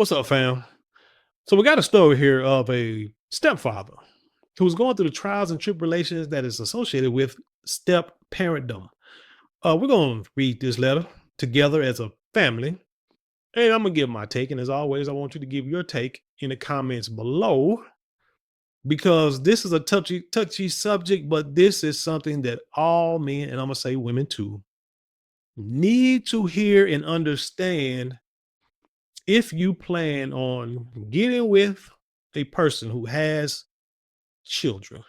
What's up, fam? So we got a story here of a stepfather who's going through the trials and tribulations that is associated with step parentdom. We're going to read this letter together as a family, and I'm gonna give my take. And as always, I want you to give your take in the comments below because this is a touchy subject, but this is something that all men, and I'm gonna say women too, need to hear and understand if you plan on getting with a person who has children.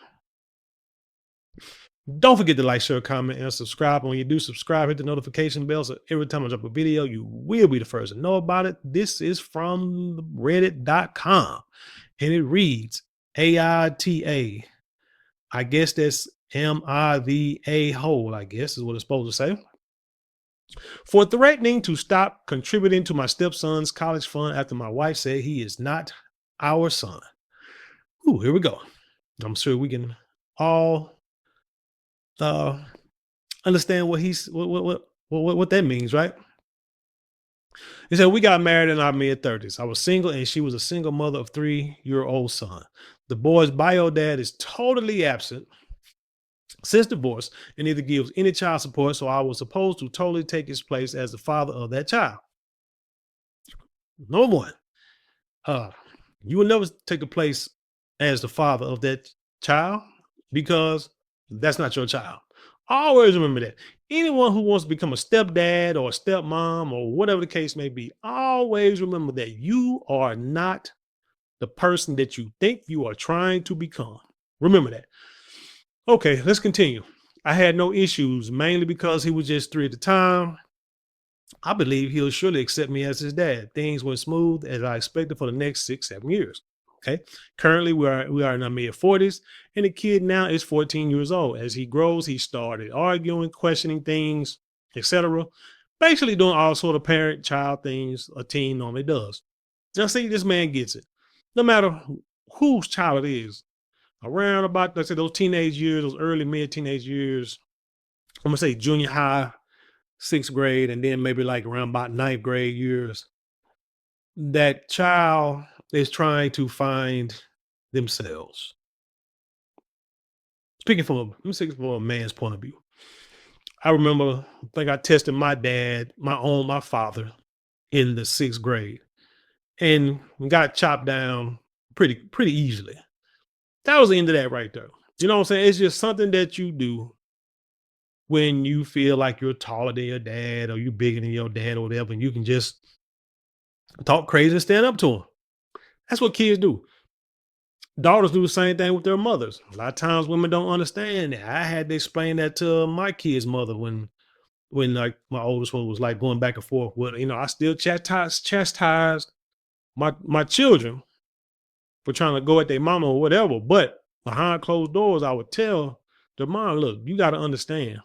Don't forget to like, share, comment, and subscribe. And when you do subscribe, hit the notification bell so every time I drop a video, you will be the first to know about it. This is from reddit.com and it reads AITA. I guess that's MIVA hole, I guess is what it's supposed to say. For threatening to stop contributing to my stepson's college fund after my wife said he is not our son. Ooh, here we go. I'm sure we can all uh understand what he's what that means, right? He said we got married in our mid-30s. I was single and she was a single mother of 3-year-old son. The boy's bio dad is totally absent since divorce and neither gives any child support, so I was supposed to totally take his place as the father of that child. Number one, uh, you will never take the place as the father of that child because that's not your child. Always remember that. Anyone who wants to become a stepdad or a stepmom or whatever the case may be, always remember that you are not the person that you think you are trying to become. Remember that. Okay, let's continue. I had no issues, mainly because he was just 3 at the time. I believe he'll surely accept me as his dad. Things went smooth as I expected for the next 6, 7 years. Okay. Currently, we are in our mid 40s, and the kid now is 14 years old. As he grows, he started arguing, questioning things, etc. Basically, doing all sort of parent-child things a teen normally does. Now, see, this man gets it. No matter whose child it is, around about let's say those teenage years, those early mid-teenage years, I'm gonna say junior high, 6th grade, and then maybe like around about 9th grade years, that child is trying to find themselves. Let me speak from a man's point of view. I remember, I think I tested my dad, my father, in the 6th grade, and got chopped down pretty easily. That was the end of that right there. You know what I'm saying? It's just something that you do when you feel like you're taller than your dad or you bigger than your dad or whatever, and you can just talk crazy and stand up to him. That's what kids do. Daughters do the same thing with their mothers. A lot of times women don't understand that. I had to explain that to my kid's mother when like my oldest one was like going back and forth with, I still chastised my children for trying to go at their mama or whatever. But behind closed doors, I would tell their mom, look, you got to understand,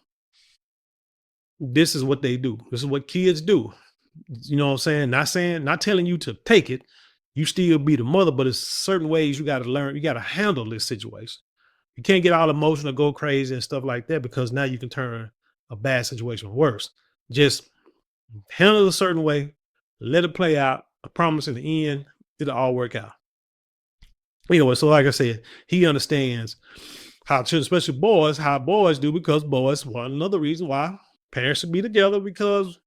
this is what they do. This is what kids do. You know what I'm saying? Not telling you to take it. You still be the mother, but it's certain ways you got to learn. You got to handle this situation. You can't get all emotional, go crazy and stuff like that because now you can turn a bad situation worse. Just handle it a certain way, let it play out. I promise in the end, it'll all work out. Anyway, so like I said, he understands how children, especially boys, how boys do because boys, one another reason why parents should be together because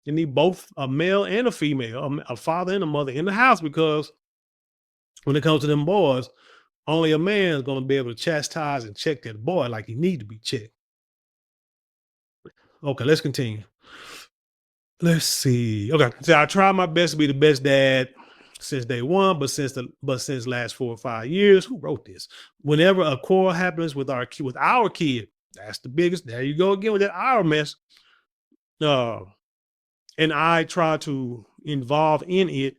you need both a male and a female, a father and a mother in the house because when it comes to them boys, only a man is going to be able to chastise and check that boy like he need to be checked. Okay, let's continue. Let's see. Okay, so I try my best to be the best dad since day one, but since last 4 or 5 years, who wrote this? Whenever a quarrel happens with our kid, that's the biggest. There you go again with that our mess. Uh, and I try to involve in it.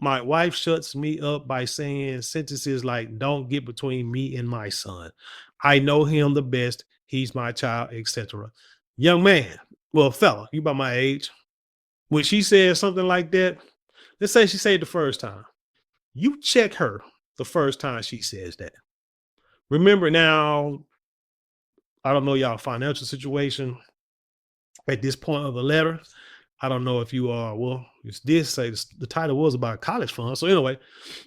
My wife shuts me up by saying sentences like, "Don't get between me and my son. I know him the best. He's my child," etc. Young man, well, fella, you about my age. When she says something like that, let's say she said it the first time. You check her the first time she says that. Remember now, I don't know y'all financial situation at this point of the letter. I don't know if you are. Well, it did say the title was about college funds. So anyway,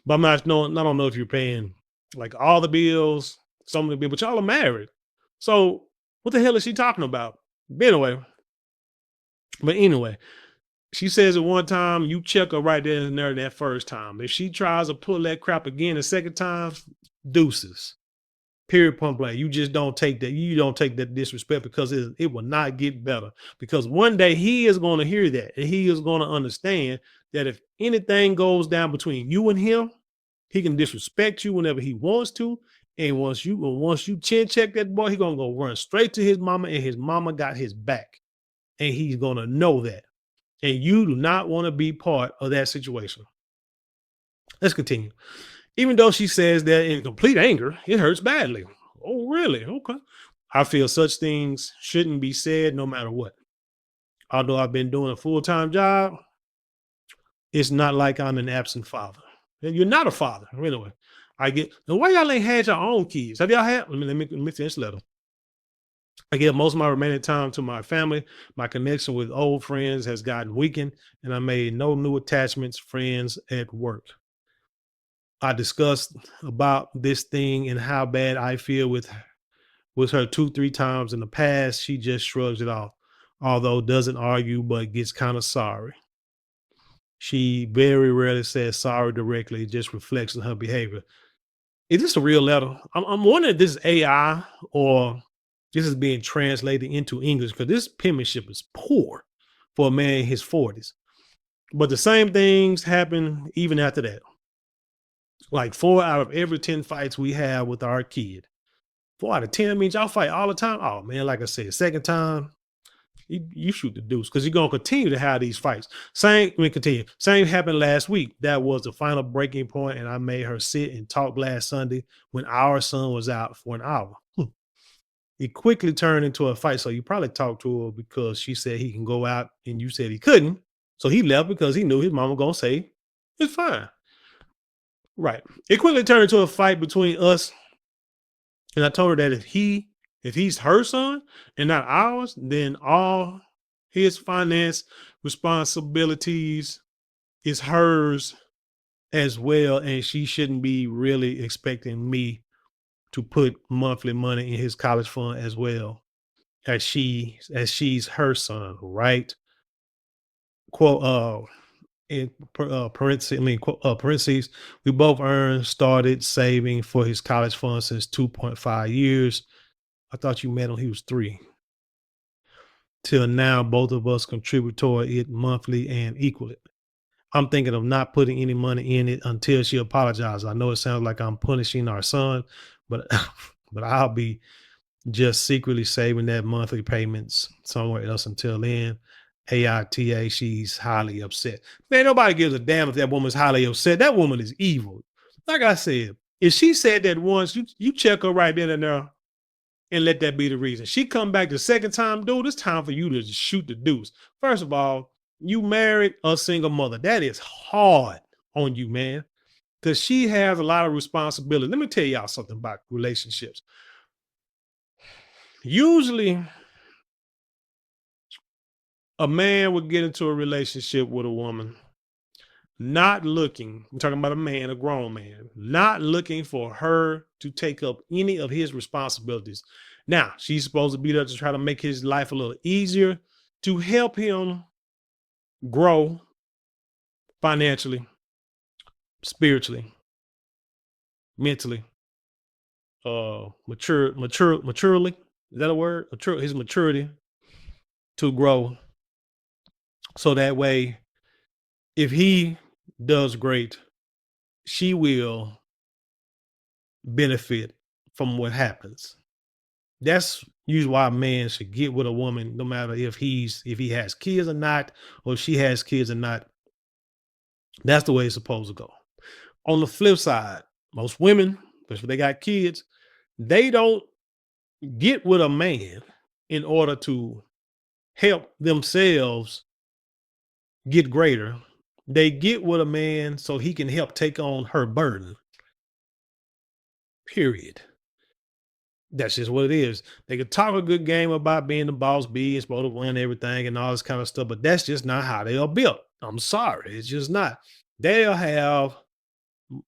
but I'm not knowing. I don't know if you're paying like all the bills, some of the bills, but y'all are married. So what the hell is she talking about? But anyway, she says at one time you check her right there and there that first time. If she tries to pull that crap again the second time, deuces. Period. Point blank. You just don't take that. You don't take that disrespect because it will not get better. Because one day he is going to hear that and he is going to understand that if anything goes down between you and him, he can disrespect you whenever he wants to. And once you chin check that boy, he's gonna go run straight to his mama, and his mama got his back, and he's gonna know that. And you do not want to be part of that situation. Let's continue. Even though she says that in complete anger, it hurts badly. Oh, really? Okay. I feel such things shouldn't be said no matter what. Although I've been doing a full time job, it's not like I'm an absent father. And you're not a father. Anyway, I get the why y'all ain't had your own kids. Have y'all had? Let me finish the letter. I give most of my remaining time to my family. My connection with old friends has gotten weakened, and I made no new attachments, friends at work. I discussed about this thing and how bad I feel with her 2, 3 times in the past. She just shrugs it off, although doesn't argue, but gets kind of sorry. She very rarely says sorry directly, it just reflects on her behavior. Is this a real letter? I'm wondering if this is AI or this is being translated into English because this penmanship is poor for a man in his 40s. But the same things happen even after that. Like 4 out of every 10 fights we have with our kid. 4 out of 10 means y'all fight all the time. Oh man, like I said, second time, you shoot the deuce because you're gonna continue to have these fights. Continue. Same happened last week. That was the final breaking point, and I made her sit and talk last Sunday when our son was out for an hour. It quickly turned into a fight. So you probably talked to her because she said he can go out and you said he couldn't. So he left because he knew his mama gonna say it's fine. Right. It quickly turned into a fight between us. And I told her that if he's her son and not ours, then all his finance responsibilities is hers as well. And she shouldn't be really expecting me to put monthly money in his college fund as well as she's her son, right? Quote in parentheses, parentheses, we both started saving for his college fund since 2.5 years. I thought you met him, he was 3. Till now, both of us contribute toward it monthly and equal it. I'm thinking of not putting any money in it until she apologizes. I know it sounds like I'm punishing our son, but but I'll be just secretly saving that monthly payments somewhere else until then. AITA, she's highly upset. Man, nobody gives a damn if that woman's highly upset. That woman is evil. Like I said, if she said that once, you check her right then and there and let that be the reason. She come back the second time, dude, it's time for you to shoot the deuce. First of all, you married a single mother. That is hard on you, man, because she has a lot of responsibility. Let me tell y'all something about relationships. Usually, a man would get into a relationship with a woman not looking, I'm talking about a man, a grown man, not looking for her to take up any of his responsibilities. Now, she's supposed to be there to try to make his life a little easier, to help him grow financially, spiritually, mentally, maturely. Is that a word? His maturity to grow. So that way, if he does great, she will benefit from what happens. That's usually why a man should get with a woman, no matter if he has kids or not, or if she has kids or not. That's the way it's supposed to go. On the flip side, most women, especially if they got kids, they don't get with a man in order to help themselves get greater. They get with a man so he can help take on her burden. Period. That's just what it is. They could talk a good game about being the boss bee and supposed to win everything and all this kind of stuff, but that's just not how they are built. I'm sorry, it's just not. They'll have,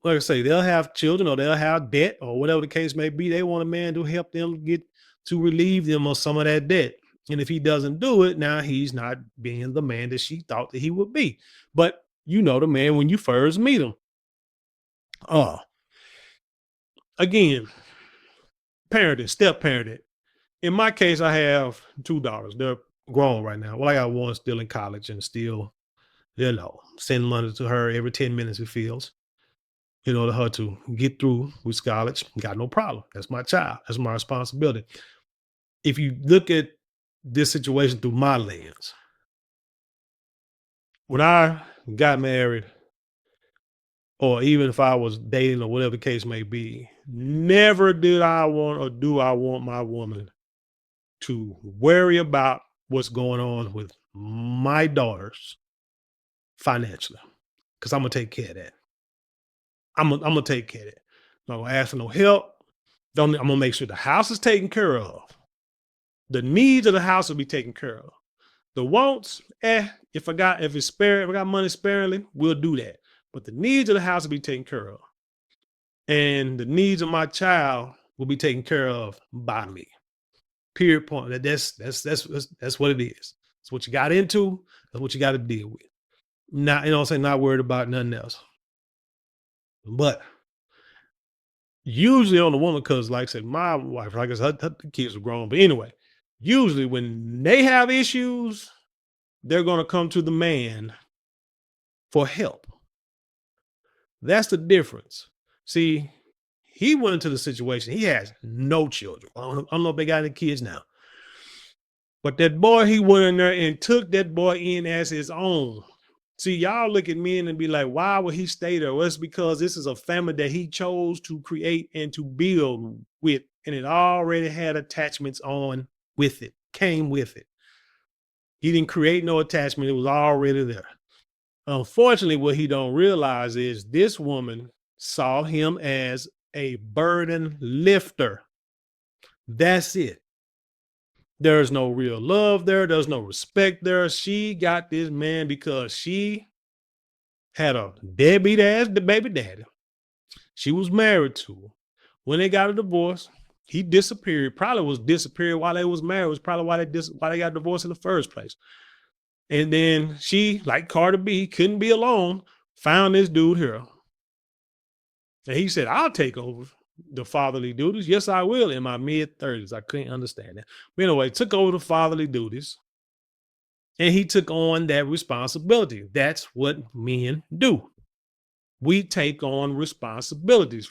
like I say, they'll have children or they'll have debt or whatever the case may be. They want a man to help them get to relieve them of some of that debt. And if he doesn't do it, now he's not being the man that she thought that he would be. But you know the man when you first meet him. Oh, again, parenting, step parenting. In my case, I have two daughters. They're grown right now. Well, I got one still in college and still, send money to her every 10 minutes, it feels, to her to get through with college. Got no problem. That's my child. That's my responsibility. If you look at this situation through my lens, when I got married, or even if I was dating or whatever the case may be, never did I want or do I want my woman to worry about what's going on with my daughters financially, because I'm gonna take care of that. I'm gonna take care of it. I'm not gonna ask for no help. Don't I'm gonna make sure the house is taken care of. The needs of the house will be taken care of. The wants, if I got money sparingly, we'll do that. But the needs of the house will be taken care of. And the needs of my child will be taken care of by me. Period point. That's what it is. It's what you got into, that's what you got to deal with. Not, I'm saying, not worried about nothing else. But usually on the woman, because like I said, my wife, like I said, her kids are grown. But anyway, usually when they have issues, they're gonna come to the man for help. That's the difference. See, he went into the situation. He has no children. I don't know if they got any kids now. But that boy, he went in there and took that boy in as his own. See, y'all look at men and be like, why would he stay there? Well, it's because this is a family that he chose to create and to build with. And it already had attachments on with it, came with it. He didn't create no attachment. It was already there. Unfortunately, what he don't realize is this woman saw him as a burden lifter. That's it. There's no real love there. There's no respect there. She got this man because she had a deadbeat ass baby daddy. She was married to. When they got a divorce, he disappeared. Probably was disappeared while they was married. Was probably why they got divorced in the first place. And then she, like Carter B, couldn't be alone, found this dude here. And he said, I'll take over the fatherly duties. Yes, I will in my mid-30s. I couldn't understand that. But anyway, took over the fatherly duties. And he took on that responsibility. That's what men do. We take on responsibilities,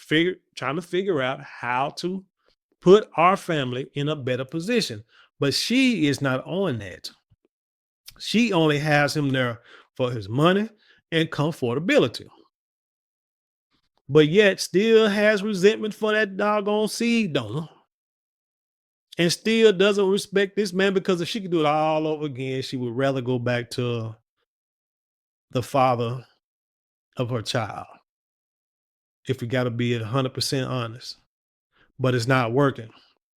trying to figure out how to put our family in a better position. But she is not on that. She only has him there for his money and comfortability. But yet still has resentment for that doggone seed donor. And still doesn't respect this man, because if she could do it all over again, she would rather go back to the father of her child. If we got to be 100% honest, but it's not working.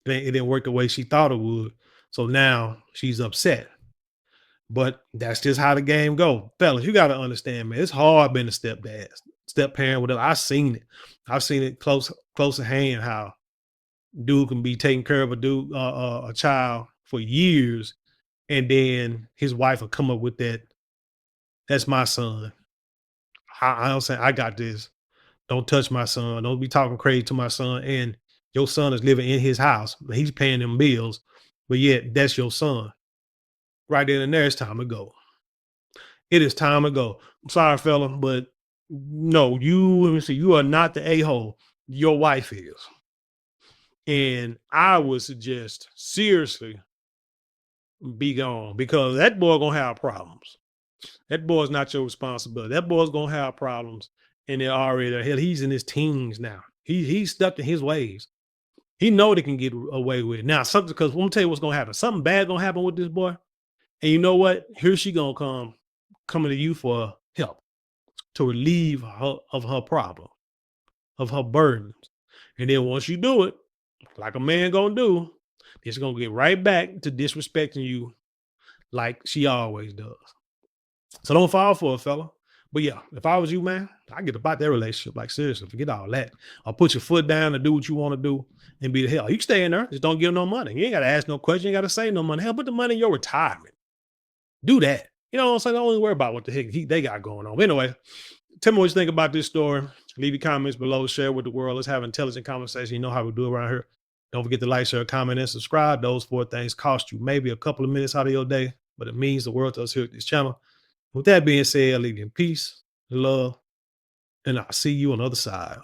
It didn't work the way she thought it would. So now she's upset. But that's just how the game go. Fellas, you got to understand, man, it's hard being a stepdad, step parent, whatever. I've seen it. I've seen it close at hand, how dude can be taking care of a child for years, and then his wife will come up with that. That's my son. I don't say I got this. Don't touch my son. Don't be talking crazy to my son. And your son is living in his house. He's paying them bills, but yet that's your son. Right then and there, it's time to go. It is time to go. I'm sorry, fella, but no, you are not the a-hole. Your wife is. And I would suggest seriously be gone, because that boy gonna have problems. That boy's not your responsibility. That boy's gonna have problems, and they're already there. Hell, he's in his teens now. He's stuck in his ways. He know they can get away with it now. Something, because I'm gonna tell you what's gonna happen. Something bad gonna happen with this boy, and you know what? Here she gonna coming to you for help to relieve her of her problem, of her burdens. And then once you do it, like a man gonna do, it's gonna get right back to disrespecting you like she always does. So don't fall for it, fella. But yeah, if I was you, man, I get about that relationship. Like seriously, forget all that. I'll put your foot down and do what you want to do and be the hell. You can stay in there, just don't give no money. You ain't gotta ask no question, you ain't gotta say no money. Hell, put the money in your retirement. Do that. You know what I'm saying? Don't only worry about what the heck they got going on. But anyway, tell me what you think about this story. Leave your comments below, share with the world. Let's have intelligent conversation. You know how we do around here. Don't forget to like, share, comment, and subscribe. Those four things cost you maybe a couple of minutes out of your day, but it means the world to us here at this channel. With that being said, I leave you in peace, love, and I'll see you on the other side.